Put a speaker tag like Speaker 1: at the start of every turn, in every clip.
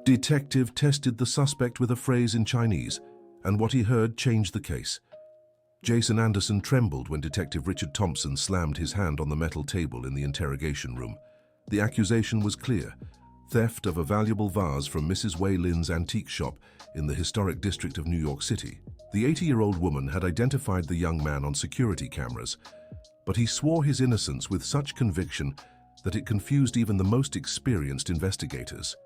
Speaker 1: Detective tested the suspect with a phrase in Chinese, and what he heard changed the case. Jason Anderson trembled when Detective Richard Thompson slammed his hand on the metal table in the interrogation room. The accusation was clear: theft of a valuable vase from Mrs. Wei Lin's antique shop in the historic district of New York City. The 80-year-old woman had identified the young man on security cameras, but he swore his innocence with such conviction that it confused even the most experienced investigators.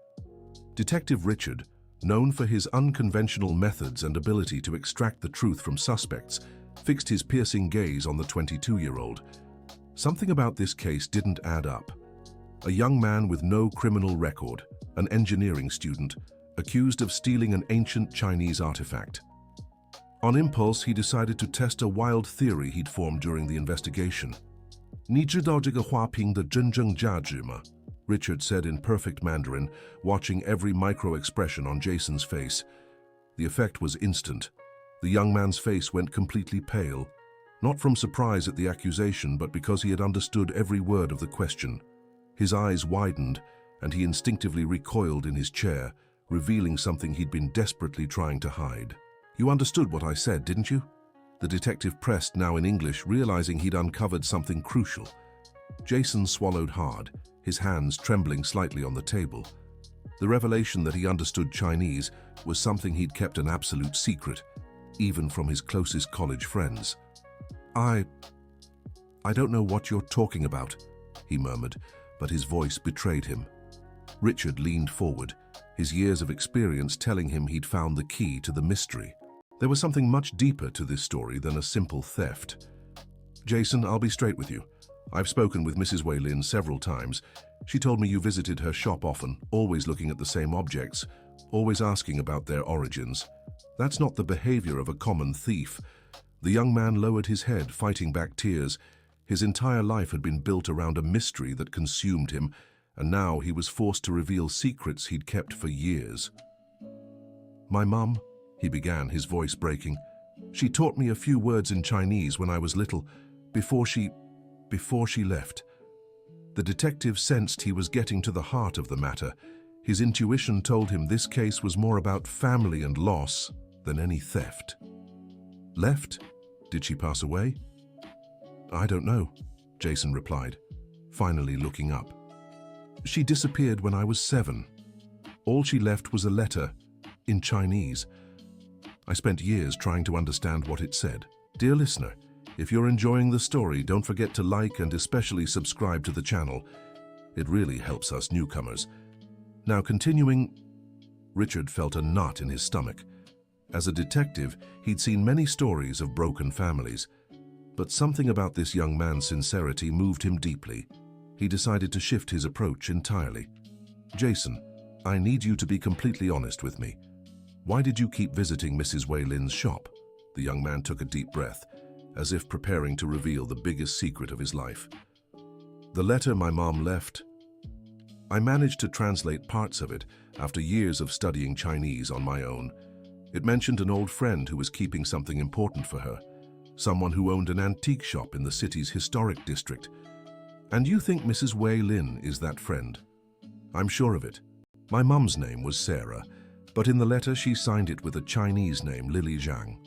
Speaker 1: Detective Richard, known for his unconventional methods and ability to extract the truth from suspects, fixed his piercing gaze on the 22-year-old. Something about this case didn't add up. A young man with no criminal record, an engineering student, accused of stealing an ancient Chinese artifact. On impulse, he decided to test a wild theory he'd formed during the investigation. 你知道这个花瓶的真正价值吗? Richard said in perfect Mandarin, watching every micro-expression on Jason's face. The effect was instant. The young man's face went completely pale, not from surprise at the accusation, but because he had understood every word of the question. His eyes widened, and he instinctively recoiled in his chair, revealing something he'd been desperately trying to hide. You understood what I said, didn't you? The detective pressed, now in English, realizing he'd uncovered something crucial. Jason swallowed hard, his hands trembling slightly on the table. The revelation that he understood Chinese was something he'd kept an absolute secret, even from his closest college friends. I don't know what you're talking about, he murmured, but his voice betrayed him. Richard leaned forward, his years of experience telling him he'd found the key to the mystery. There was something much deeper to this story than a simple theft. Jason, I'll be straight with you. I've spoken with Mrs. Wei Lin several times. She told me you visited her shop often, always looking at the same objects, always asking about their origins. That's not the behavior of a common thief. The young man lowered his head, fighting back tears. His entire life had been built around a mystery that consumed him, and now he was forced to reveal secrets he'd kept for years. My mum, he began, his voice breaking. She taught me a few words in Chinese when I was little, before she left. The detective sensed he was getting to the heart of the matter. His intuition told him this case was more about family and loss than any theft. Left? Did she pass away? I don't know, Jason replied, finally looking up. She disappeared when I was 7. All she left was a letter, in Chinese. I spent years trying to understand what it said. Dear listener, if you're enjoying the story, don't forget to like and especially subscribe to the channel. It really helps us newcomers. Now continuing, Richard felt a knot in his stomach. As a detective, he'd seen many stories of broken families, but something about this young man's sincerity moved him deeply. He decided to shift his approach entirely. Jason, I need you to be completely honest with me. Why did you keep visiting Mrs. Wei Lin's shop? The young man took a deep breath, as if preparing to reveal the biggest secret of his life. The letter my mom left. I managed to translate parts of it after years of studying Chinese on my own. It mentioned an old friend who was keeping something important for her, someone who owned an antique shop in the city's historic district. And you think Mrs. Wei Lin is that friend? I'm sure of it. My mum's name was Sarah, but in the letter she signed it with a Chinese name, Lily Zhang.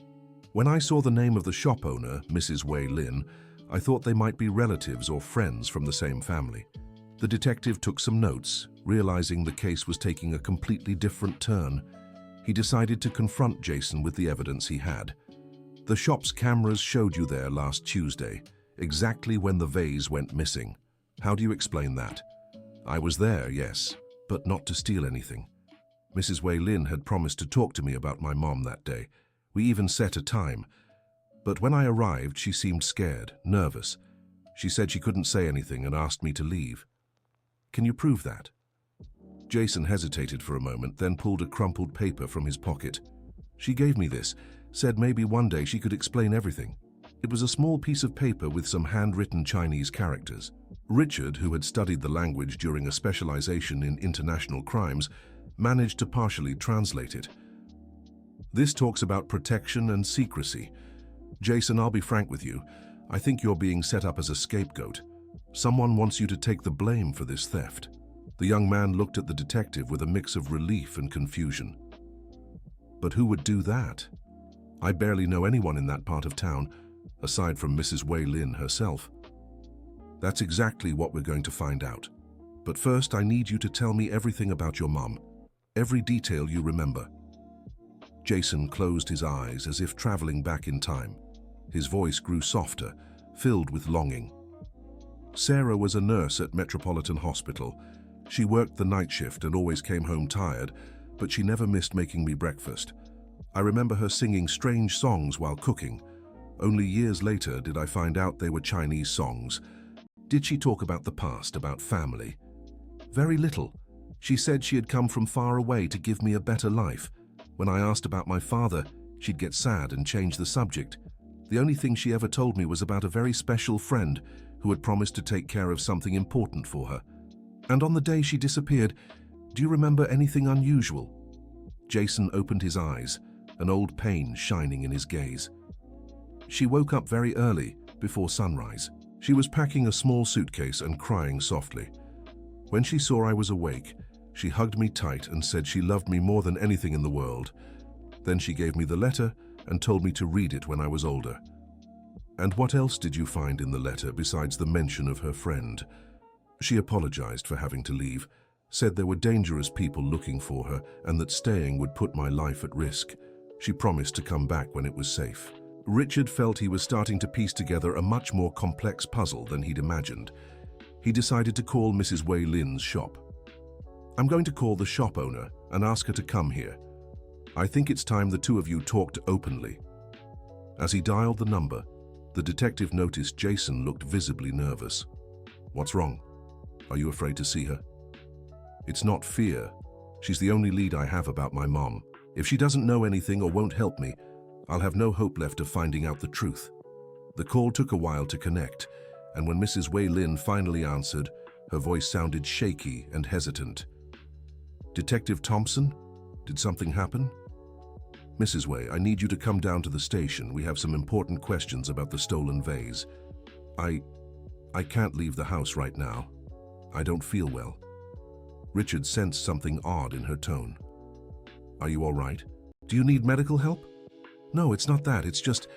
Speaker 1: When I saw the name of the shop owner, Mrs. Wei Lin, I thought they might be relatives or friends from the same family. The detective took some notes, realizing the case was taking a completely different turn. He decided to confront Jason with the evidence he had. The shop's cameras showed you there last Tuesday, exactly when the vase went missing. How do you explain that? I was there, yes, but not to steal anything. Mrs. Wei Lin had promised to talk to me about my mom that day. We even set a time. But when I arrived, she seemed scared, nervous. She said she couldn't say anything and asked me to leave. Can you prove that? Jason hesitated for a moment, then pulled a crumpled paper from his pocket. She gave me this, said maybe one day she could explain everything. It was a small piece of paper with some handwritten Chinese characters. Richard, who had studied the language during a specialization in international crimes, managed to partially translate it. This talks about protection and secrecy. Jason, I'll be frank with you. I think you're being set up as a scapegoat. Someone wants you to take the blame for this theft. The young man looked at the detective with a mix of relief and confusion. But who would do that? I barely know anyone in that part of town, aside from Mrs. Wei Lin herself. That's exactly what we're going to find out. But first, I need you to tell me everything about your mom, every detail you remember. Jason closed his eyes as if traveling back in time. His voice grew softer, filled with longing. Sarah was a nurse at Metropolitan Hospital. She worked the night shift and always came home tired, but she never missed making me breakfast. I remember her singing strange songs while cooking. Only years later did I find out they were Chinese songs. Did she talk about the past, about family? Very little. She said she had come from far away to give me a better life. When I asked about my father, she'd get sad and change the subject. The only thing she ever told me was about a very special friend who had promised to take care of something important for her. And on the day she disappeared, do you remember anything unusual? Jason opened his eyes, an old pain shining in his gaze. She woke up very early, before sunrise. She was packing a small suitcase and crying softly. When she saw I was awake, she hugged me tight and said she loved me more than anything in the world. Then she gave me the letter and told me to read it when I was older. And what else did you find in the letter besides the mention of her friend? She apologized for having to leave, said there were dangerous people looking for her and that staying would put my life at risk. She promised to come back when it was safe. Richard felt he was starting to piece together a much more complex puzzle than he'd imagined. He decided to call Mrs. Wei Lin's shop. I'm going to call the shop owner and ask her to come here. I think it's time the two of you talked openly. As he dialed the number, the detective noticed Jason looked visibly nervous. What's wrong? Are you afraid to see her? It's not fear. She's the only lead I have about my mom. If she doesn't know anything or won't help me, I'll have no hope left of finding out the truth. The call took a while to connect, and when Mrs. Wei Lin finally answered, her voice sounded shaky and hesitant. Detective Thompson? Did something happen? Mrs. Wei, I need you to come down to the station. We have some important questions about the stolen vase. I can't leave the house right now. I don't feel well. Richard sensed something odd in her tone. Are you all right? Do you need medical help? No, it's not that. It's just,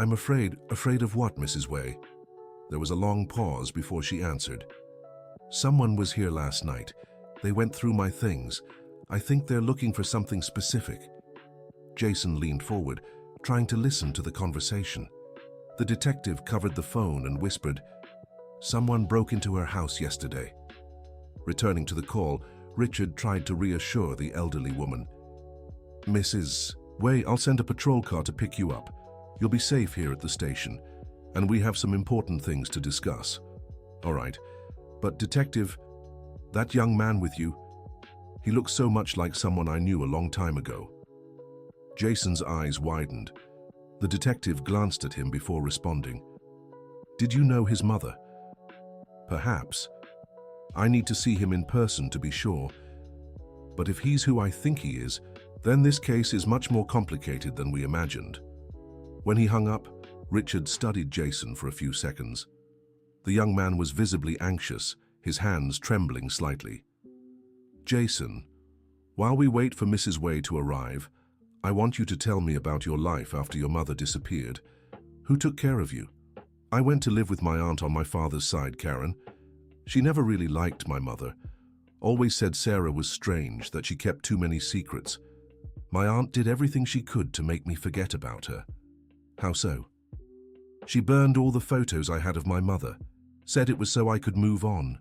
Speaker 1: I'm afraid. Afraid of what, Mrs. Wei? There was a long pause before she answered. Someone was here last night. They went through my things. I think they're looking for something specific. Jason leaned forward, trying to listen to the conversation. The detective covered the phone and whispered, Someone broke into her house yesterday. Returning to the call, Richard tried to reassure the elderly woman. Mrs. Wei, I'll send a patrol car to pick you up. You'll be safe here at the station, and we have some important things to discuss. All right, but detective, that young man with you, he looks so much like someone I knew a long time ago. Jason's eyes widened. The detective glanced at him before responding. Did you know his mother? Perhaps. I need to see him in person to be sure. But if he's who I think he is, then this case is much more complicated than we imagined. When he hung up, Richard studied Jason for a few seconds. The young man was visibly anxious, his hands trembling slightly. Jason, while we wait for Mrs. Wei to arrive, I want you to tell me about your life after your mother disappeared. Who took care of you? I went to live with my aunt on my father's side, Karen. She never really liked my mother. Always said Sarah was strange, that she kept too many secrets. My aunt did everything she could to make me forget about her. How so? She burned all the photos I had of my mother, said it was so I could move on.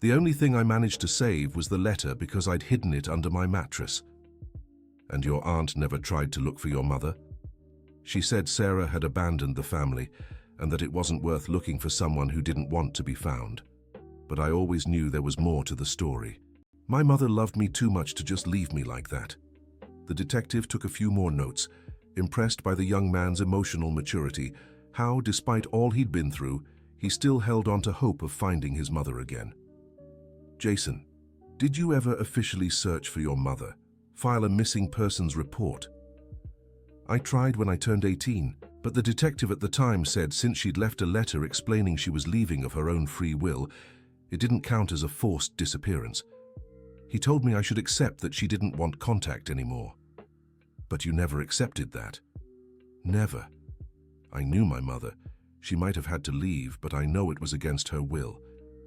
Speaker 1: The only thing I managed to save was the letter because I'd hidden it under my mattress. And your aunt never tried to look for your mother? She said Sarah had abandoned the family and that it wasn't worth looking for someone who didn't want to be found. But I always knew there was more to the story. My mother loved me too much to just leave me like that. The detective took a few more notes, impressed by the young man's emotional maturity, how, despite all he'd been through, he still held on to hope of finding his mother again. Jason, did you ever officially search for your mother, file a missing persons report? I tried when I turned 18, but the detective at the time said since she'd left a letter explaining she was leaving of her own free will, it didn't count as a forced disappearance. He told me I should accept that she didn't want contact anymore. But you never accepted that. Never. I knew my mother. She might have had to leave, but I know it was against her will,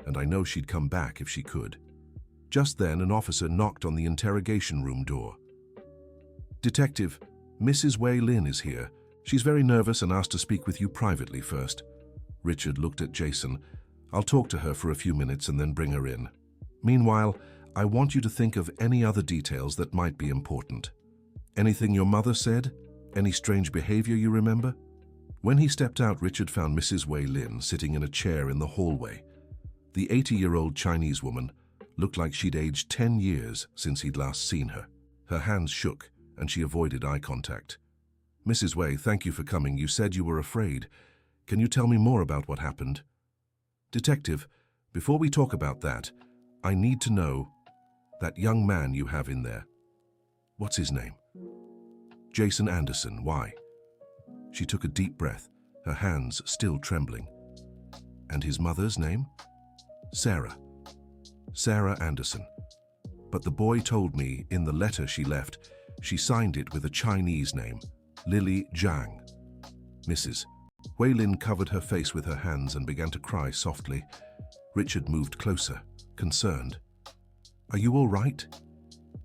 Speaker 1: and I know she'd come back if she could. Just then, an officer knocked on the interrogation room door. "Detective, Mrs. Wei Lin is here. She's very nervous and asked to speak with you privately first." Richard looked at Jason. "I'll talk to her for a few minutes and then bring her in. Meanwhile, I want you to think of any other details that might be important. Anything your mother said? Any strange behavior you remember?" When he stepped out, Richard found Mrs. Wei Lin sitting in a chair in the hallway. The 80-year-old Chinese woman looked like she'd aged 10 years since he'd last seen her. Her hands shook, and she avoided eye contact. "Mrs. Wei, thank you for coming. You said you were afraid. Can you tell me more about what happened?" "Detective, before we talk about that, I need to know that young man you have in there. What's his name?" "Jason Anderson. Why?" She took a deep breath, her hands still trembling. "And his mother's name?" "Sarah. Sarah Anderson. But the boy told me in the letter she left, she signed it with a Chinese name, Lily Zhang." Mrs. Wei Lin covered her face with her hands and began to cry softly. Richard moved closer, concerned. "Are you all right?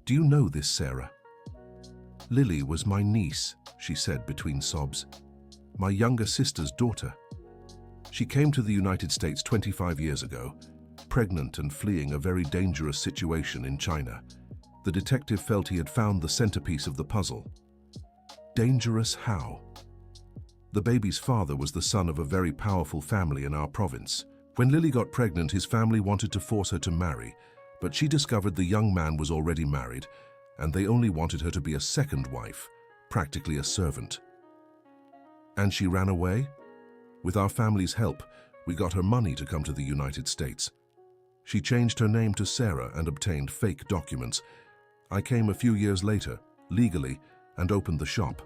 Speaker 1: Do you know this Sarah?" "Lily was my niece," she said between sobs. "My younger sister's daughter. She came to the United States 25 years ago, pregnant and fleeing a very dangerous situation in China. The detective felt he had found the centerpiece of the puzzle." "Dangerous how?" "The baby's father was the son of a very powerful family in our province. When Lily got pregnant, his family wanted to force her to marry, but she discovered the young man was already married, and they only wanted her to be a second wife, practically a servant. And she ran away? With our family's help, we got her money to come to the United States. She changed her name to Sarah and obtained fake documents. I came a few years later, legally, and opened the shop.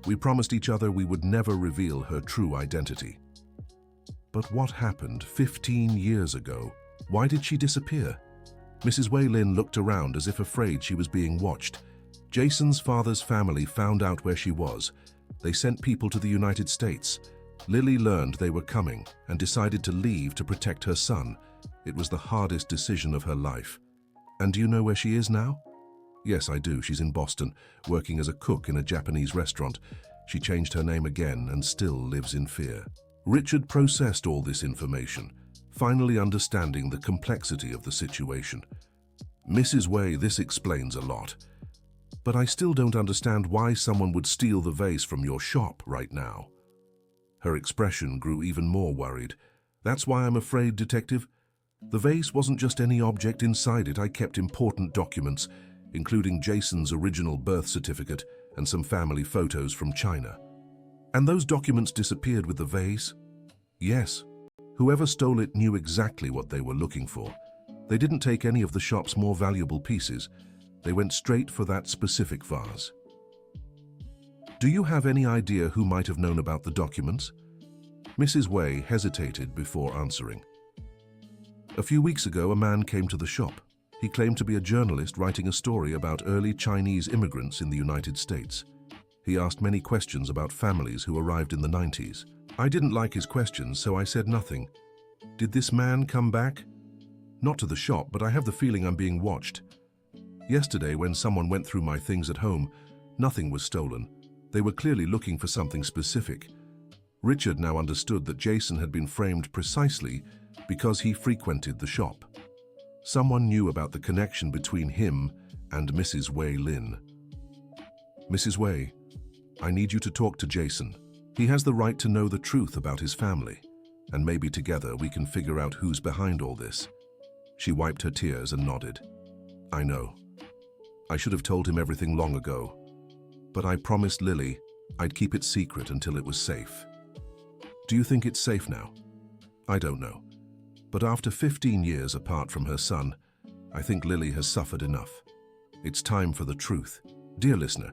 Speaker 1: We promised each other we would never reveal her true identity." "But what happened 15 years ago? Why did she disappear?" Mrs. Wei Lin looked around as if afraid she was being watched. "Jason's father's family found out where she was. They sent people to the United States. Lily learned they were coming and decided to leave to protect her son. It was the hardest decision of her life." "And do you know where she is now?" "Yes, I do. She's in Boston, working as a cook in a Japanese restaurant. She changed her name again and still lives in fear." Richard processed all this information, finally understanding the complexity of the situation. "Mrs. Wei, this explains a lot. But I still don't understand why someone would steal the vase from your shop right now." Her expression grew even more worried. "That's why I'm afraid, Detective. The vase wasn't just any object inside it. I kept important documents, including Jason's original birth certificate and some family photos from China." "And those documents disappeared with the vase?" "Yes. Whoever stole it knew exactly what they were looking for. They didn't take any of the shop's more valuable pieces. They went straight for that specific vase." "Do you have any idea who might have known about the documents?" Mrs. Wei hesitated before answering. "A few weeks ago, a man came to the shop. He claimed to be a journalist writing a story about early Chinese immigrants in the United States. He asked many questions about families who arrived in the 90s. I didn't like his questions, so I said nothing. Did this man come back? Not to the shop, but I have the feeling I'm being watched. Yesterday, when someone went through my things at home, nothing was stolen. They were clearly looking for something specific." Richard now understood that Jason had been framed precisely because he frequented the shop. Someone knew about the connection between him and Mrs. Wei Lin. "Mrs. Wei, I need you to talk to Jason. He has the right to know the truth about his family, and maybe together we can figure out who's behind all this." She wiped her tears and nodded. "I know. I should have told him everything long ago, but I promised Lily I'd keep it secret until it was safe." "Do you think it's safe now?" "I don't know. But after 15 years apart from her son, I think Lily has suffered enough. It's time for the truth." Dear listener,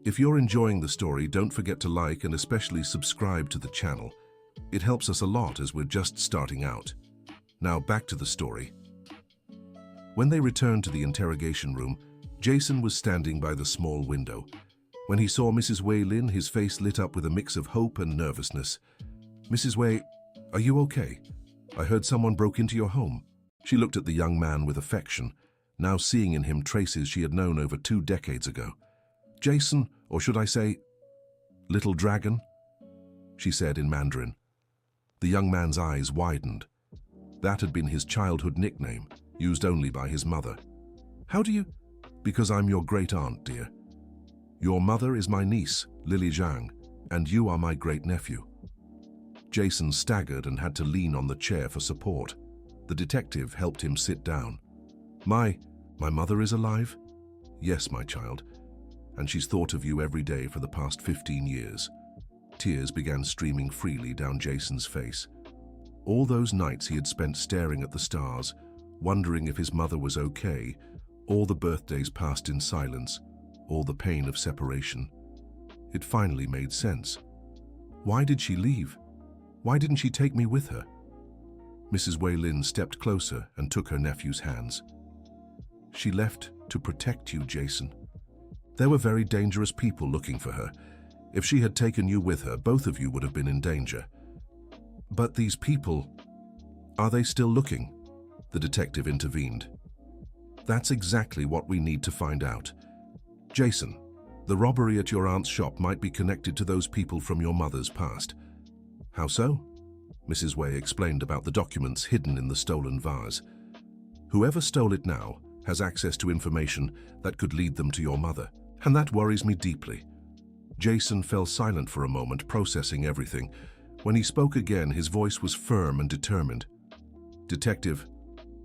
Speaker 1: if you're enjoying the story, don't forget to like and especially subscribe to the channel. It helps us a lot as we're just starting out. Now back to the story. When they returned to the interrogation room, Jason was standing by the small window. When he saw Mrs. Wei Lin, his face lit up with a mix of hope and nervousness. "Mrs. Wei, are you okay? I heard someone broke into your home." She looked at the young man with affection, now seeing in him traces she had known over 2 decades ago. "Jason, or should I say, Little Dragon?" she said in Mandarin. The young man's eyes widened. That had been his childhood nickname, used only by his mother. "How do you—" "Because I'm your great-aunt, dear. Your mother is my niece, Lily Zhang, and you are my great-nephew." Jason staggered and had to lean on the chair for support. The detective helped him sit down. My mother is alive?" "Yes, my child, and she's thought of you every day for the past 15 years. Tears began streaming freely down Jason's face. All those nights he had spent staring at the stars, wondering if his mother was okay, all the birthdays passed in silence, all the pain of separation. It finally made sense. Why did she leave? Why didn't she take me with her? Mrs. Wei Lin stepped closer and took her nephew's hands. "She left to protect you, Jason. There were very dangerous people looking for her. If she had taken you with her, both of you would have been in danger. But these people, are they still looking?" The detective intervened. "That's exactly what we need to find out. Jason, the robbery at your aunt's shop might be connected to those people from your mother's past." "How so?" Mrs. Wei explained about the documents hidden in the stolen vase. "Whoever stole it now has access to information that could lead them to your mother, and that worries me deeply." Jason fell silent for a moment, processing everything. When he spoke again, his voice was firm and determined. "Detective,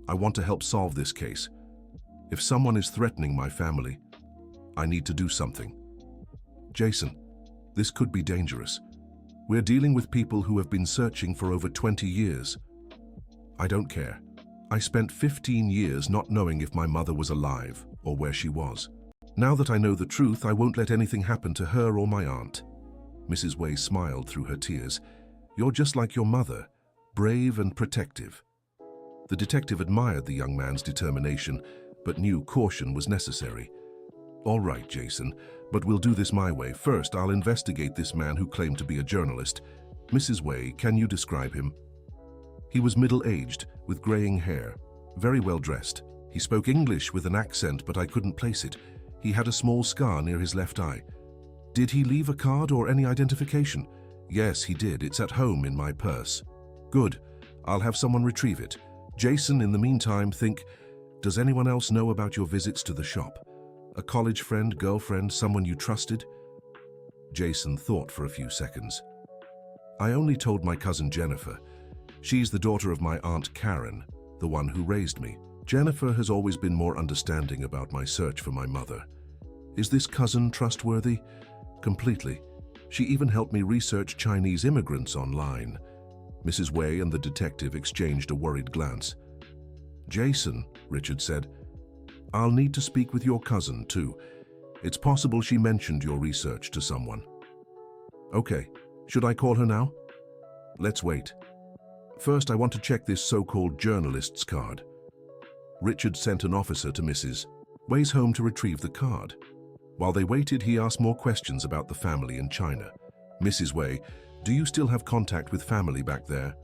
Speaker 1: I want to help solve this case. If someone is threatening my family, I need to do something. Jason, this could be dangerous. We're dealing with people who have been searching for over 20 years. I don't care. I spent 15 years not knowing if my mother was alive or where she was. Now that I know the truth, I won't let anything happen to her or my aunt." Mrs. Wei smiled through her tears. "You're just like your mother, brave and protective." The detective admired the young man's determination, but knew caution was necessary. "All right, Jason, but we'll do this my way. First, I'll investigate this man who claimed to be a journalist. Mrs. Wei, can you describe him?" He was middle-aged, with graying hair, very well dressed. He spoke English with an accent, but I couldn't place it. He had a small scar near his left eye. "Did he leave a card or any identification?" "Yes, he did. It's at home in my purse." "Good. I'll have someone retrieve it. Jason, in the meantime, does anyone else know about your visits to the shop? A college friend, girlfriend, someone you trusted?" Jason thought for a few seconds. "I only told my cousin Jennifer. She's the daughter of my Aunt Karen, the one who raised me. Jennifer has always been more understanding about my search for my mother." "Is this cousin trustworthy?" "Completely. She even helped me research Chinese immigrants online." Mrs. Wei and the detective exchanged a worried glance. "Jason," Richard said, "I'll need to speak with your cousin, too. It's possible she mentioned your research to someone." "Okay. Should I call her now?" "Let's wait. First, I want to check this so-called journalist's card." Richard sent an officer to Mrs. Wei's home to retrieve the card. While they waited, he asked more questions about the family in China. "Mrs. Wei, do you still have contact with family back there?"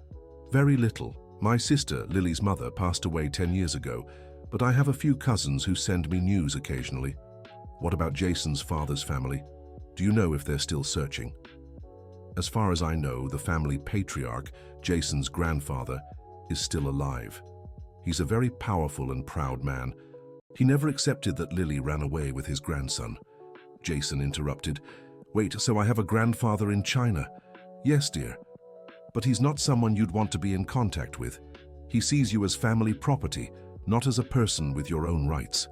Speaker 1: "Very little. My sister, Lily's mother, passed away 10 years ago, but I have a few cousins who send me news occasionally." "What about Jason's father's family? Do you know if they're still searching?" "As far as I know, the family patriarch, Jason's grandfather, is still alive. He's a very powerful and proud man. He never accepted that Lily ran away with his grandson." Jason interrupted. "Wait, so I have a grandfather in China?" "Yes, dear. But he's not someone you'd want to be in contact with. He sees you as family property, not as a person with your own rights."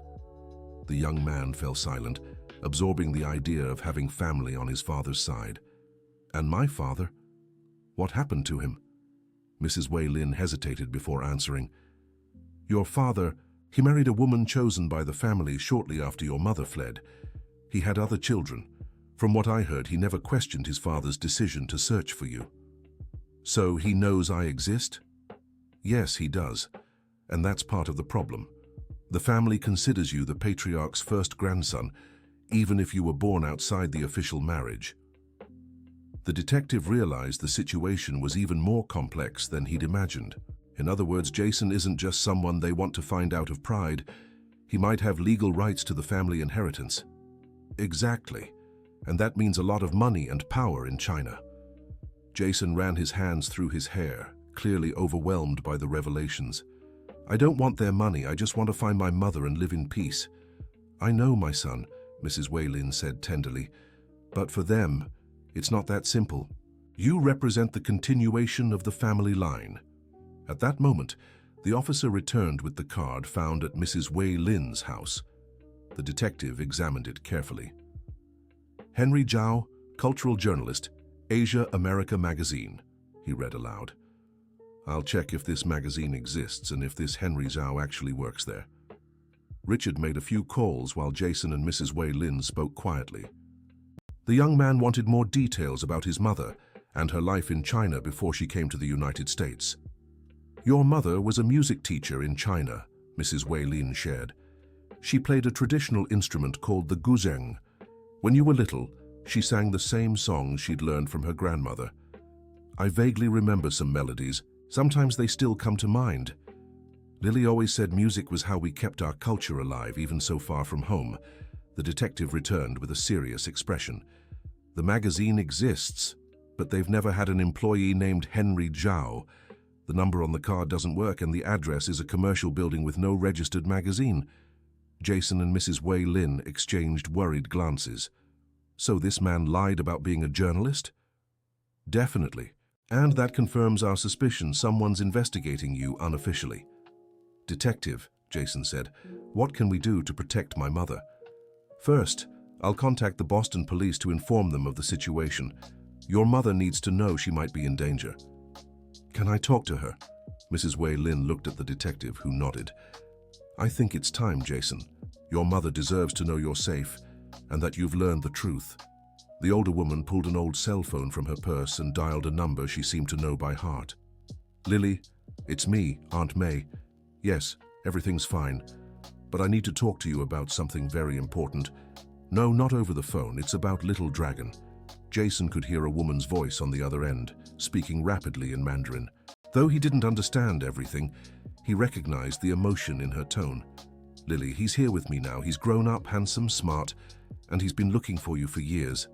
Speaker 1: The young man fell silent, absorbing the idea of having family on his father's side. "And my father? What happened to him?" Mrs. Wei Lin hesitated before answering. "Your father, he married a woman chosen by the family shortly after your mother fled. He had other children. From what I heard, he never questioned his father's decision to search for you." "So he knows I exist?" "Yes, he does. And that's part of the problem. The family considers you the patriarch's first grandson, even if you were born outside the official marriage. The detective realized the situation was even more complex than he'd imagined. In other words, Jason isn't just someone they want to find out of pride. He might have legal rights to the family inheritance. Exactly. And that means a lot of money and power in China. Jason ran his hands through his hair, clearly overwhelmed by the revelations. I don't want their money, I just want to find my mother and live in peace. I know, my son, Mrs. Wei Lin said tenderly, but for them, it's not that simple. You represent the continuation of the family line. At that moment, the officer returned with the card found at Mrs. Wei Lin's house. The detective examined it carefully. Henry Zhao, cultural journalist, Asia America Magazine, he read aloud. I'll check if this magazine exists and if this Henry Zhao actually works there. Richard made a few calls while Jason and Mrs. Wei Lin spoke quietly. The young man wanted more details about his mother and her life in China before she came to the United States. Your mother was a music teacher in China, Mrs. Wei Lin shared. She played a traditional instrument called the guzheng. When you were little, she sang the same songs she'd learned from her grandmother. I vaguely remember some melodies. Sometimes they still come to mind. Lily always said music was how we kept our culture alive, even so far from home. The detective returned with a serious expression. The magazine exists, but they've never had an employee named Henry Zhao. The number on the card doesn't work, and the address is a commercial building with no registered magazine. Jason and Mrs. Wei Lin exchanged worried glances. So this man lied about being a journalist? Definitely. And that confirms our suspicion someone's investigating you unofficially. Detective, Jason said, what can we do to protect my mother? First, I'll contact the Boston police to inform them of the situation. Your mother needs to know she might be in danger. Can I talk to her? Mrs. Wei Lin looked at the detective, who nodded. I think it's time, Jason. Your mother deserves to know you're safe and that you've learned the truth. The older woman pulled an old cell phone from her purse and dialed a number she seemed to know by heart. Lily, it's me, Aunt May. Yes, everything's fine, but I need to talk to you about something very important. No, not over the phone, it's about Little Dragon. Jason could hear a woman's voice on the other end, speaking rapidly in Mandarin. Though he didn't understand everything, he recognized the emotion in her tone. Lily, he's here with me now. He's grown up, handsome, smart, and he's been looking for you for years.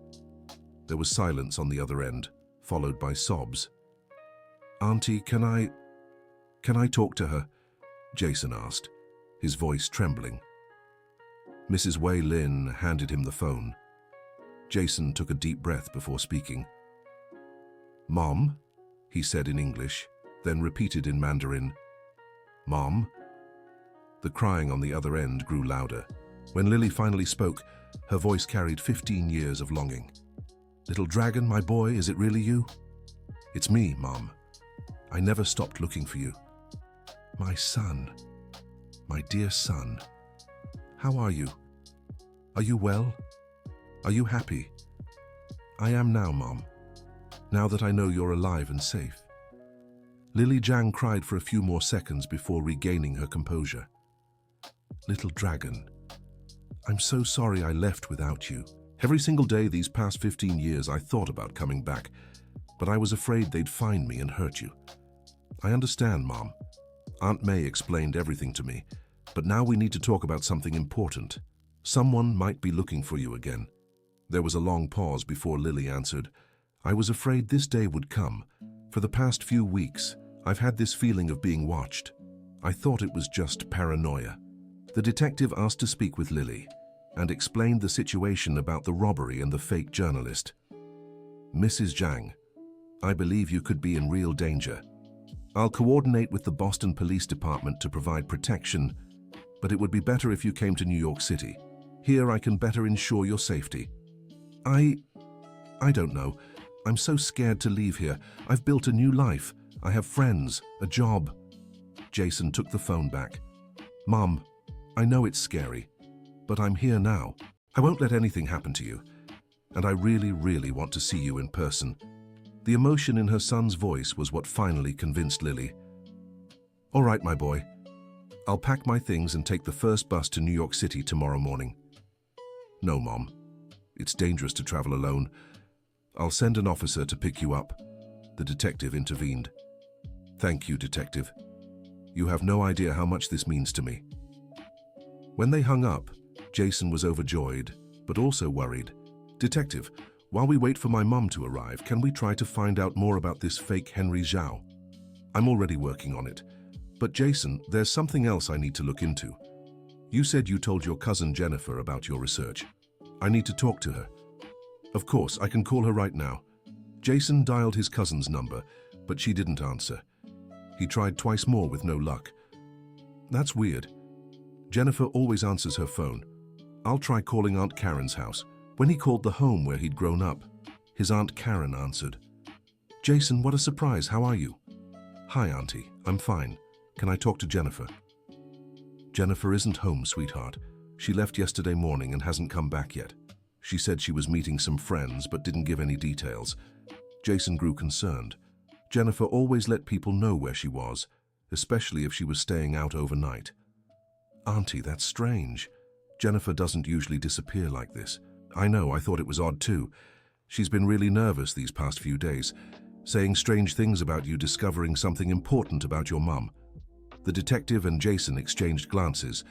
Speaker 1: There was silence on the other end, followed by sobs. Auntie, can I talk to her? Jason asked, his voice trembling. Mrs. Wei Lin handed him the phone. Jason took a deep breath before speaking. Mom, he said in English, then repeated in Mandarin. Mom? The crying on the other end grew louder. When Lily finally spoke, her voice carried 15 years of longing. Little Dragon, my boy, is it really you? It's me, Mom. I never stopped looking for you. My son, my dear son. How are you? Are you well? Are you happy? I am now, Mom. Now that I know you're alive and safe. Lily Zhang cried for a few more seconds before regaining her composure. Little Dragon, I'm so sorry I left without you. Every single day these past 15 years I thought about coming back, but I was afraid they'd find me and hurt you. I understand, Mom. Aunt May explained everything to me, but now we need to talk about something important. Someone might be looking for you again. There was a long pause before Lily answered. I was afraid this day would come. For the past few weeks, I've had this feeling of being watched. I thought it was just paranoia. The detective asked to speak with Lily and explained the situation about the robbery and the fake journalist. Mrs. Zhang, I believe you could be in real danger. I'll coordinate with the Boston Police Department to provide protection, but it would be better if you came to New York City. Here I can better ensure your safety. I don't know. I'm so scared to leave here. I've built a new life. I have friends, a job. Jason took the phone back. Mom, I know it's scary, but I'm here now. I won't let anything happen to you. And I really, really want to see you in person. The emotion in her son's voice was what finally convinced Lily. All right, my boy. I'll pack my things and take the first bus to New York City tomorrow morning. No, Mom. It's dangerous to travel alone. I'll send an officer to pick you up. The detective intervened. Thank you, Detective. You have no idea how much this means to me. When they hung up, Jason was overjoyed, but also worried. Detective, while we wait for my mum to arrive, can we try to find out more about this fake Henry Zhao? I'm already working on it. But Jason, there's something else I need to look into. You said you told your cousin Jennifer about your research. I need to talk to her. Of course, I can call her right now. Jason dialed his cousin's number, but she didn't answer. He tried twice more with no luck. That's weird. Jennifer always answers her phone. I'll try calling Aunt Karen's house. When he called the home where he'd grown up, his Aunt Karen answered. Jason, what a surprise. How are you? Hi, Auntie. I'm fine. Can I talk to Jennifer? Jennifer isn't home, sweetheart. She left yesterday morning and hasn't come back yet. She said she was meeting some friends but didn't give any details. Jason grew concerned. Jennifer always let people know where she was, especially if she was staying out overnight. Auntie, that's strange. Jennifer doesn't usually disappear like this. I know, I thought it was odd too. She's been really nervous these past few days, saying strange things about you discovering something important about your mum. The detective and Jason exchanged glances.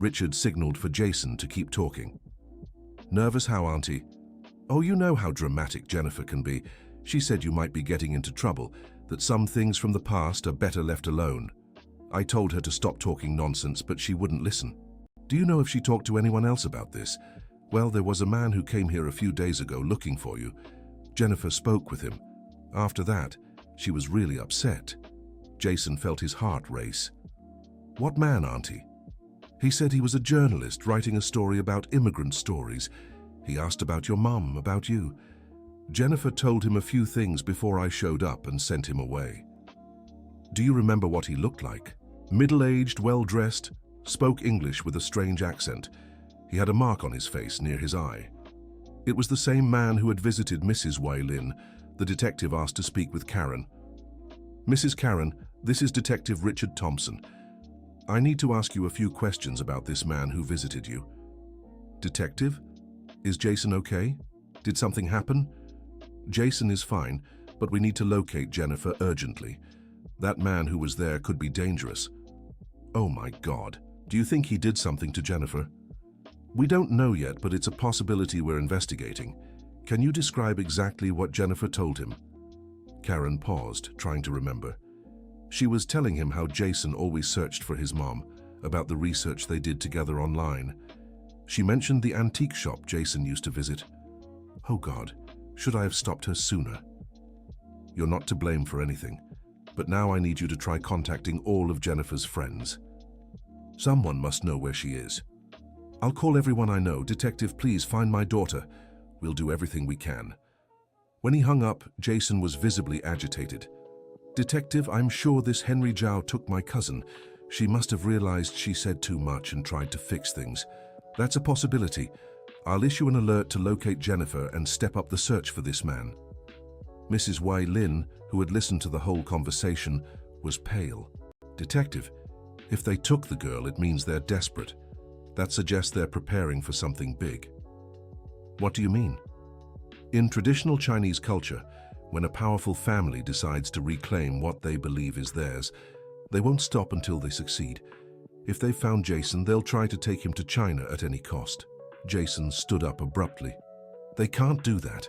Speaker 1: Richard signaled for Jason to keep talking. Nervous how, Auntie? Oh, you know how dramatic Jennifer can be. She said you might be getting into trouble, that some things from the past are better left alone. I told her to stop talking nonsense, but she wouldn't listen. Do you know if she talked to anyone else about this? Well, there was a man who came here a few days ago looking for you. Jennifer spoke with him. After that, she was really upset. Jason felt his heart race. What man, Auntie? He said he was a journalist writing a story about immigrant stories. He asked about your mum, about you. Jennifer told him a few things before I showed up and sent him away. Do you remember what he looked like? Middle-aged, well-dressed, spoke English with a strange accent. He had a mark on his face near his eye. It was the same man who had visited Mrs. Wei Lin. The detective asked to speak with Karen. Mrs. Karen, this is Detective Richard Thompson. I need to ask you a few questions about this man who visited you. Detective? Is Jason okay? Did something happen? Jason is fine, but we need to locate Jennifer urgently. That man who was there could be dangerous. Oh my God. Do you think he did something to Jennifer? We don't know yet, but it's a possibility we're investigating. Can you describe exactly what Jennifer told him? Karen paused, trying to remember. She was telling him how Jason always searched for his mom, about the research they did together online. She mentioned the antique shop Jason used to visit. Oh God, should I have stopped her sooner? You're not to blame for anything, but now I need you to try contacting all of Jennifer's friends. Someone must know where she is. I'll call everyone I know. Detective, please find my daughter. We'll do everything we can. When he hung up, Jason was visibly agitated. Detective, I'm sure this Henry Zhao took my cousin. She must have realized she said too much and tried to fix things. That's a possibility. I'll issue an alert to locate Jennifer and step up the search for this man. Mrs. Wei Lin, who had listened to the whole conversation, was pale. Detective, if they took the girl, it means they're desperate. That suggests they're preparing for something big. What do you mean? In traditional Chinese culture, when a powerful family decides to reclaim what they believe is theirs, they won't stop until they succeed. If they've found Jason, they'll try to take him to China at any cost. Jason stood up abruptly. They can't do that.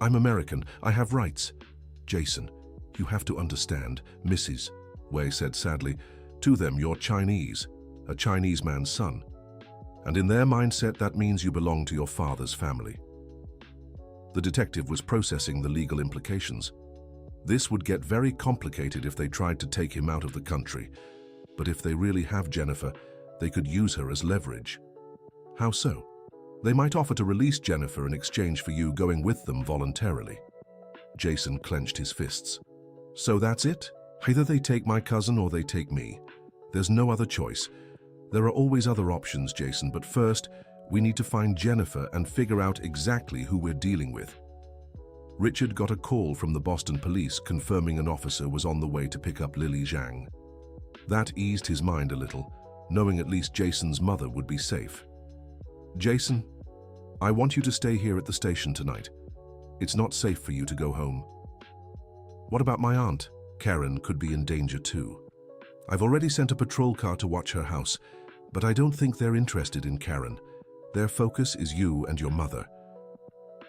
Speaker 1: I'm American. I have rights. Jason, you have to understand, Mrs. Wei said sadly. To them, you're Chinese, a Chinese man's son. And in their mindset, that means you belong to your father's family. The detective was processing the legal implications. This would get very complicated if they tried to take him out of the country. But if they really have Jennifer, they could use her as leverage. How so? They might offer to release Jennifer in exchange for you going with them voluntarily. Jason clenched his fists. So that's it? Either they take my cousin or they take me. There's no other choice. There are always other options, Jason, but first, we need to find Jennifer and figure out exactly who we're dealing with. Richard got a call from the Boston police confirming an officer was on the way to pick up Lily Zhang. That eased his mind a little. knowing at least Jason's mother would be safe. "Jason, I want you to stay here at the station tonight. It's not safe for you to go home." "What about my aunt? Karen could be in danger too. I've already sent a patrol car to watch her house, but I don't think they're interested in Karen. Their focus is you and your mother."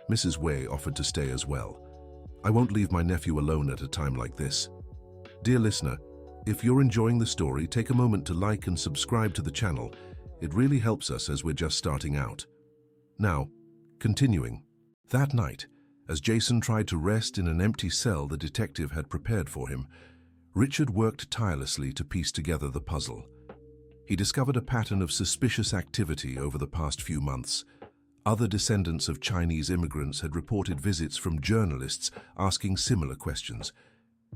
Speaker 1: Mrs. Wei offered to stay as well. "I won't leave my nephew alone at a time like this." Dear listener, if you're enjoying the story, take a moment to like and subscribe to the channel. It really helps us as we're just starting out. Now, continuing. That night, as Jason tried to rest in an empty cell the detective had prepared for him, Richard worked tirelessly to piece together the puzzle. He discovered a pattern of suspicious activity over the past few months. Other descendants of Chinese immigrants had reported visits from journalists asking similar questions.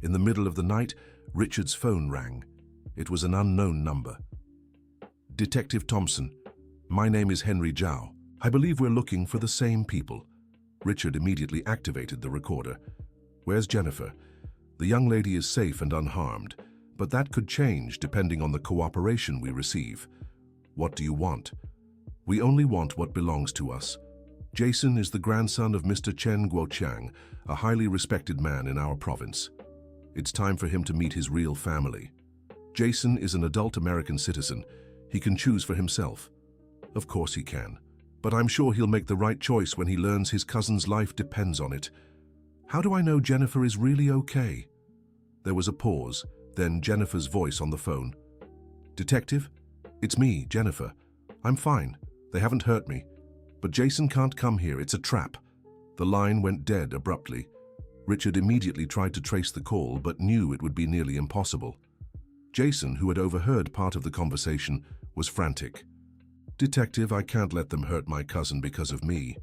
Speaker 1: In the middle of the night, Richard's phone rang. It was an unknown number. "Detective Thompson, my name is Henry Zhao. I believe we're looking for the same people." Richard immediately activated the recorder. "Where's Jennifer? The young lady is safe and unharmed, but that could change depending on the cooperation we receive. What do you want?" "We only want what belongs to us. Jason is the grandson of Mr. Chen Guoqiang, a highly respected man in our province. It's time for him to meet his real family. Jason is an adult American citizen. He can choose for himself." "Of course he can. But I'm sure he'll make the right choice when he learns his cousin's life depends on it. How do I know Jennifer is really okay?" There was a pause, then Jennifer's voice on the phone. "Detective? It's me, Jennifer. I'm fine. They haven't hurt me. But Jason can't come here. It's a trap." The line went dead abruptly. Richard immediately tried to trace the call, but knew it would be nearly impossible. Jason, who had overheard part of the conversation, was frantic. "Detective, I can't let them hurt my cousin because of me.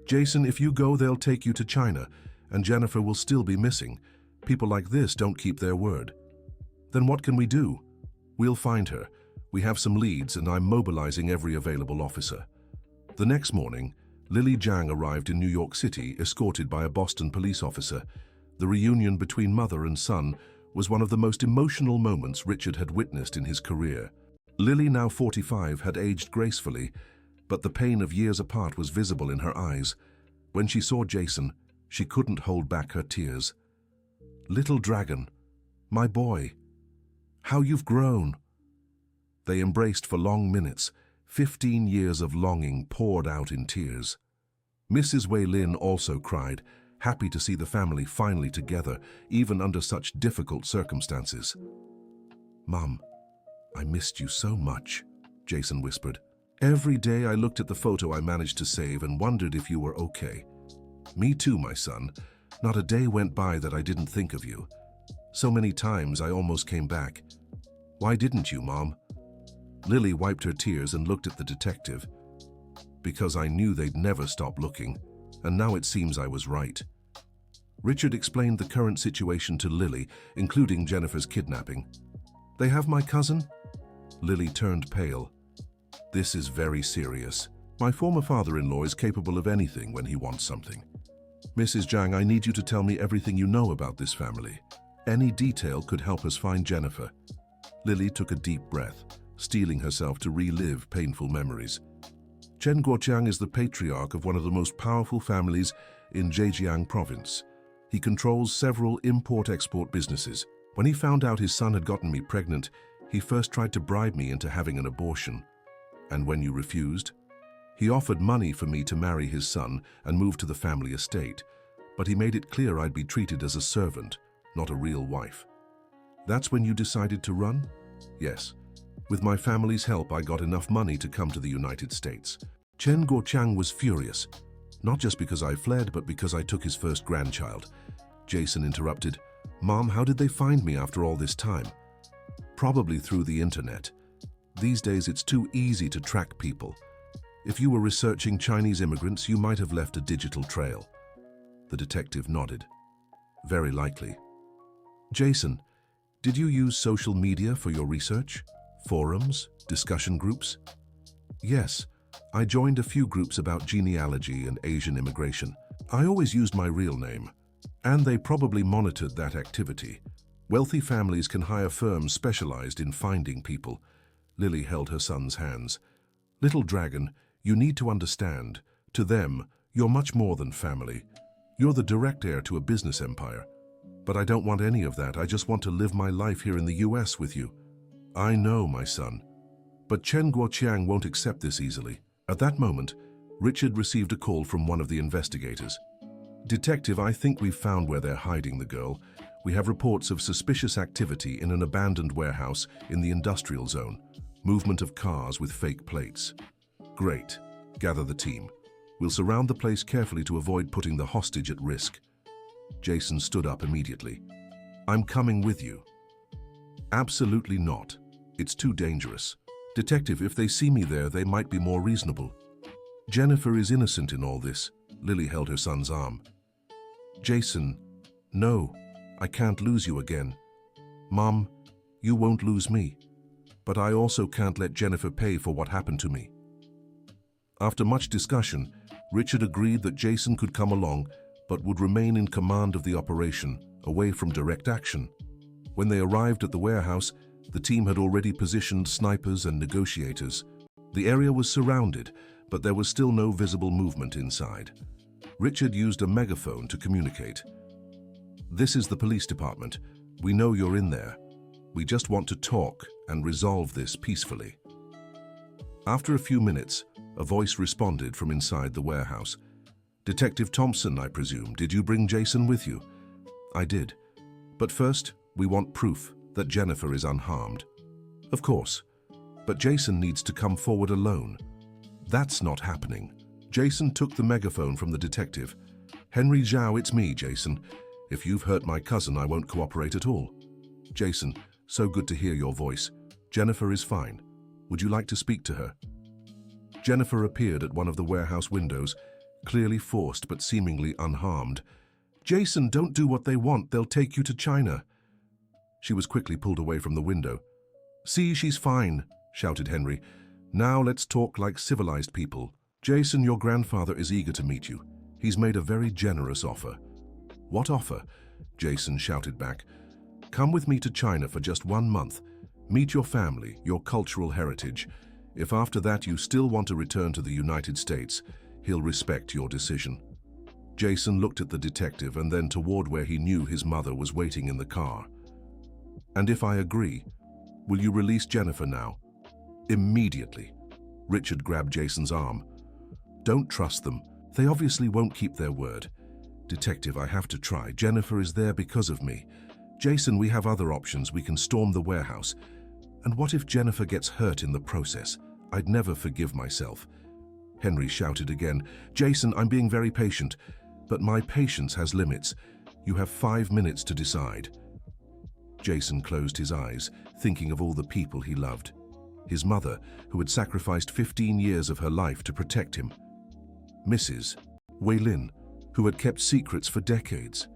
Speaker 1: Jason, if you go, they'll take you to China, and Jennifer will still be missing. People like this don't keep their word." "Then what can we do?" "We'll find her. We have some leads, and I'm mobilizing every available officer." The next morning, Lily Zhang arrived in New York City, escorted by a Boston police officer. The reunion between mother and son was one of the most emotional moments Richard had witnessed in his career. Lily, now 45, had aged gracefully, but the pain of years apart was visible in her eyes. When she saw Jason, she couldn't hold back her tears. "Little dragon, my boy, how you've grown." They embraced for long minutes. 15 years of longing poured out in tears. Mrs. Wei Lin also cried, happy to see the family finally together, even under such difficult circumstances. "Mom, I missed you so much," Jason whispered. "Every day I looked at the photo I managed to save and wondered if you were okay." "Me too, my son. Not a day went by that I didn't think of you. So many times I almost came back." "Why didn't you, Mom?" Lily wiped her tears and looked at the detective. "Because I knew they'd never stop looking, and now it seems I was right." Richard explained the current situation to Lily, including Jennifer's kidnapping. "They have my cousin?" Lily turned pale. "This is very serious. My former father-in-law is capable of anything when he wants something. Mrs. Zhang, I need you to tell me everything you know about this family. Any detail could help us find Jennifer." Lily took a deep breath, steeling herself to relive painful memories. "Chen Guoqiang is the patriarch of one of the most powerful families in Zhejiang province. He controls several import-export businesses. When he found out his son had gotten me pregnant, he first tried to bribe me into having an abortion. And when you refused, he offered money for me to marry his son and move to the family estate, but he made it clear I'd be treated as a servant, not a real wife." "That's when you decided to run?" "Yes. With my family's help, I got enough money to come to the United States." Chen Guoqiang was furious, not just because I fled, but because I took his first grandchild. Jason interrupted. "Mom, how did they find me after all this time?" "Probably through the internet. These days it's too easy to track people. If you were researching Chinese immigrants, you might have left a digital trail." The detective nodded. "Very likely." "Jason, did you use social media for your research? Forums? Discussion groups?" "Yes. I joined a few groups about genealogy and Asian immigration. I always used my real name, and they probably monitored that activity. Wealthy families can hire firms specialized in finding people. Lily held her son's hands. Little dragon, you need to understand. To them, you're much more than family. You're the direct heir to a business empire. But I don't want any of that. I just want to live my life here in the US with you. I know, my son. But Chen Guoqiang won't accept this easily. At that moment, Richard received a call from one of the investigators. Detective, I think we've found where they're hiding the girl. We have reports of suspicious activity in an abandoned warehouse in the industrial zone. Movement of cars with fake plates. Great. Gather the team. We'll surround the place carefully to avoid putting the hostage at risk. Jason stood up immediately. I'm coming with you. Absolutely not. It's too dangerous. Detective, if they see me there, they might be more reasonable. Jennifer is innocent in all this. Lily held her son's arm. Jason, no, I can't lose you again. Mom, you won't lose me. But I also can't let Jennifer pay for what happened to me. After much discussion, Richard agreed that Jason could come along, but would remain in command of the operation, away from direct action. When they arrived at the warehouse, the team had already positioned snipers and negotiators. The area was surrounded, but there was still no visible movement inside. Richard used a megaphone to communicate. This is the police department. We know you're in there. We just want to talk and resolve this peacefully. After a few minutes, a voice responded from inside the warehouse. Detective Thompson, I presume. Did you bring Jason with you? I did. But first, we want proof that Jennifer is unharmed. Of course. But Jason needs to come forward alone. That's not happening. Jason took the megaphone from the detective. Henry Zhao, it's me, Jason. If you've hurt my cousin, I won't cooperate at all. Jason, so good to hear your voice. Jennifer is fine. Would you like to speak to her? Jennifer appeared at one of the warehouse windows, clearly forced but seemingly unharmed. Jason, don't do what they want. They'll take you to China. She was quickly pulled away from the window. See, she's fine, shouted Henry. Now let's talk like civilized people. Jason, your grandfather is eager to meet you. He's made a very generous offer. What offer? Jason shouted back. Come with me to China for just 1 month. Meet your family, your cultural heritage. If after that you still want to return to the United States, he'll respect your decision. Jason looked at the detective and then toward where he knew his mother was waiting in the car. And if I agree, will you release Jennifer now? Immediately. Richard grabbed Jason's arm. Don't trust them. They obviously won't keep their word. Detective, I have to try. Jennifer is there because of me. Jason, we have other options. We can storm the warehouse. And what if Jennifer gets hurt in the process? I'd never forgive myself. Henry shouted again. Jason, I'm being very patient, but my patience has limits. You have 5 minutes to decide. Jason closed his eyes, thinking of all the people he loved. His mother, who had sacrificed 15 years of her life to protect him. Mrs. Wei Lin, who had kept secrets for decades.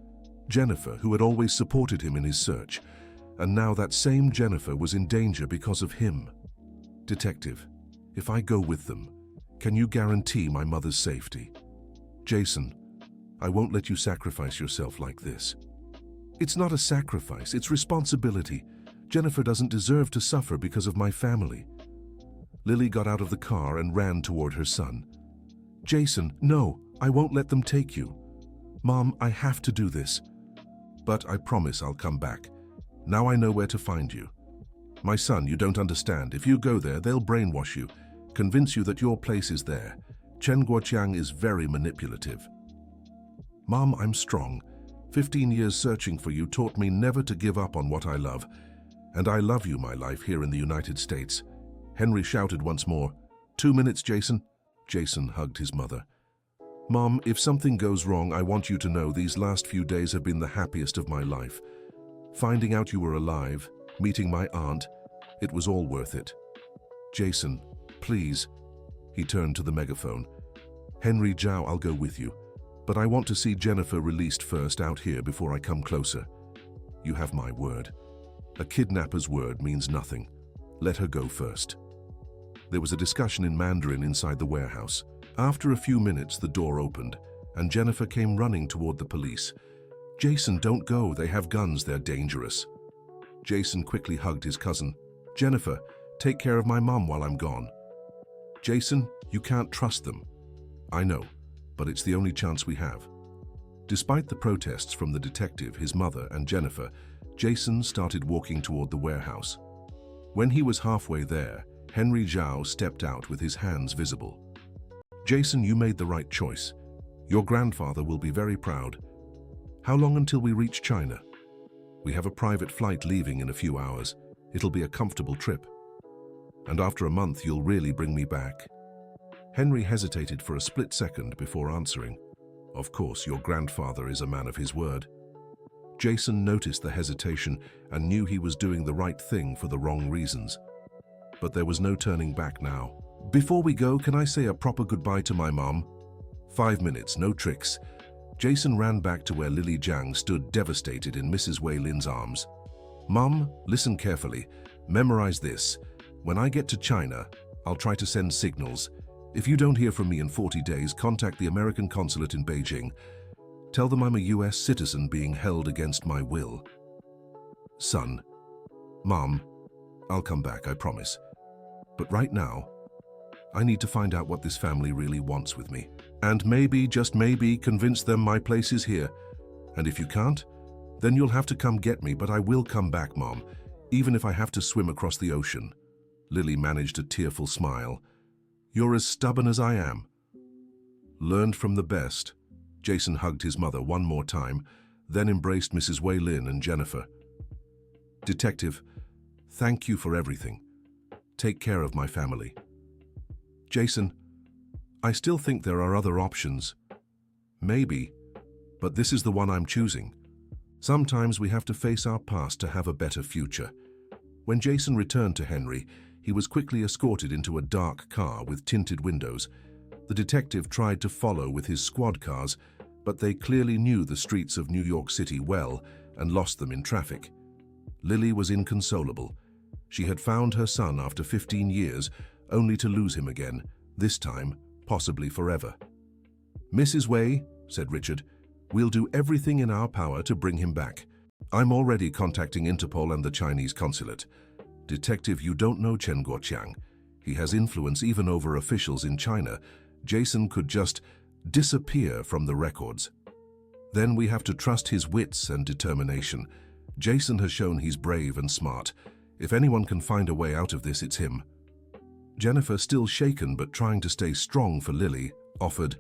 Speaker 1: Jennifer, who had always supported him in his search. And now that same Jennifer was in danger because of him. Detective, if I go with them, can you guarantee my mother's safety? Jason, I won't let you sacrifice yourself like this. It's not a sacrifice, it's responsibility. Jennifer doesn't deserve to suffer because of my family. Lily got out of the car and ran toward her son. Jason, no, I won't let them take you. Mom, I have to do this. But I promise I'll come back. Now I know where to find you. My son, you don't understand. If you go there, they'll brainwash you, convince you that your place is there. Chen Guoqiang is very manipulative. Mom, I'm strong. 15 years searching for you taught me never to give up on what I love. And I love you, my life, here in the United States. Henry shouted once more. 2 minutes, Jason. Jason hugged his mother. Mom, if something goes wrong, I want you to know these last few days have been the happiest of my life. Finding out you were alive, meeting my aunt, it was all worth it. Jason, please. He turned to the megaphone. Henry Zhao, I'll go with you. But I want to see Jennifer released first out here before I come closer. You have my word. A kidnapper's word means nothing. Let her go first. There was a discussion in Mandarin inside the warehouse. After a few minutes, the door opened, and Jennifer came running toward the police. Jason, don't go. They have guns. They're dangerous. Jason quickly hugged his cousin. Jennifer, Take care of my mom while I'm gone. Jason, you can't trust them. I know, but it's the only chance we have. Despite the protests from the detective, his mother, and Jennifer, Jason started walking toward the warehouse. When he was halfway there, Henry Zhao stepped out with his hands visible. Jason, you made the right choice. Your grandfather will be very proud. How long until we reach China? We have a private flight leaving in a few hours. It'll be a comfortable trip. And after a month, you'll really bring me back? Henry hesitated for a split second before answering. Of course, your grandfather is a man of his word. Jason noticed the hesitation and knew he was doing the right thing for the wrong reasons. But there was no turning back now. Before we go, can I say a proper goodbye to my mom? 5 minutes, no tricks. Jason ran back to where Lily Jiang stood devastated in Mrs. Wei Lin's arms. Mom, listen carefully. Memorize this. When I get to China, I'll try to send signals. If you don't hear from me in 40 days, contact the American consulate in Beijing. Tell them I'm a US citizen being held against my will. Son, Mom, I'll come back, I promise. But right now, I need to find out what this family really wants with me. And maybe, just maybe, convince them my place is here. And if you can't, then you'll have to come get me, but I will come back, Mom, even if I have to swim across the ocean. Lily managed a tearful smile. You're as stubborn as I am. Learned from the best. Jason hugged his mother one more time, then embraced Mrs. Wei Lin and Jennifer. Detective, thank you for everything. Take care of my family. Jason, I still think there are other options. Maybe, but this is the one I'm choosing. Sometimes we have to face our past to have a better future. When Jason returned to Henry, he was quickly escorted into a dark car with tinted windows. The detective tried to follow with his squad cars, but they clearly knew the streets of New York City well and lost them in traffic. Lily was inconsolable. She had found her son after 15 years, only to lose him again, this time possibly forever. Mrs. Wei, said Richard, we'll do everything in our power to bring him back. I'm already contacting Interpol and the Chinese consulate. Detective, you don't know Chen Guoqiang. He has influence even over officials in China. Jason could just disappear from the records. Then we have to trust his wits and determination. Jason has shown he's brave and smart. If anyone can find a way out of this, it's him. Jennifer, still shaken but trying to stay strong for Lily, offered,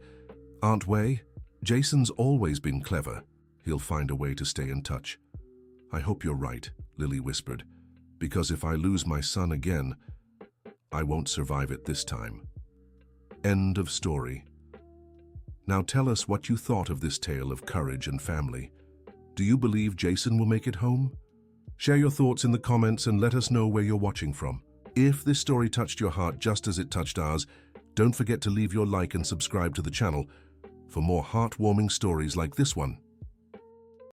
Speaker 1: Aunt Wei, Jason's always been clever. He'll find a way to stay in touch. I hope you're right, Lily whispered, because if I lose my son again, I won't survive it this time. End of story. Now tell us what you thought of this tale of courage and family. Do you believe Jason will make it home? Share your thoughts in the comments and let us know where you're watching from. If this story touched your heart just as it touched ours, don't forget to leave your like and subscribe to the channel for more heartwarming stories like this one.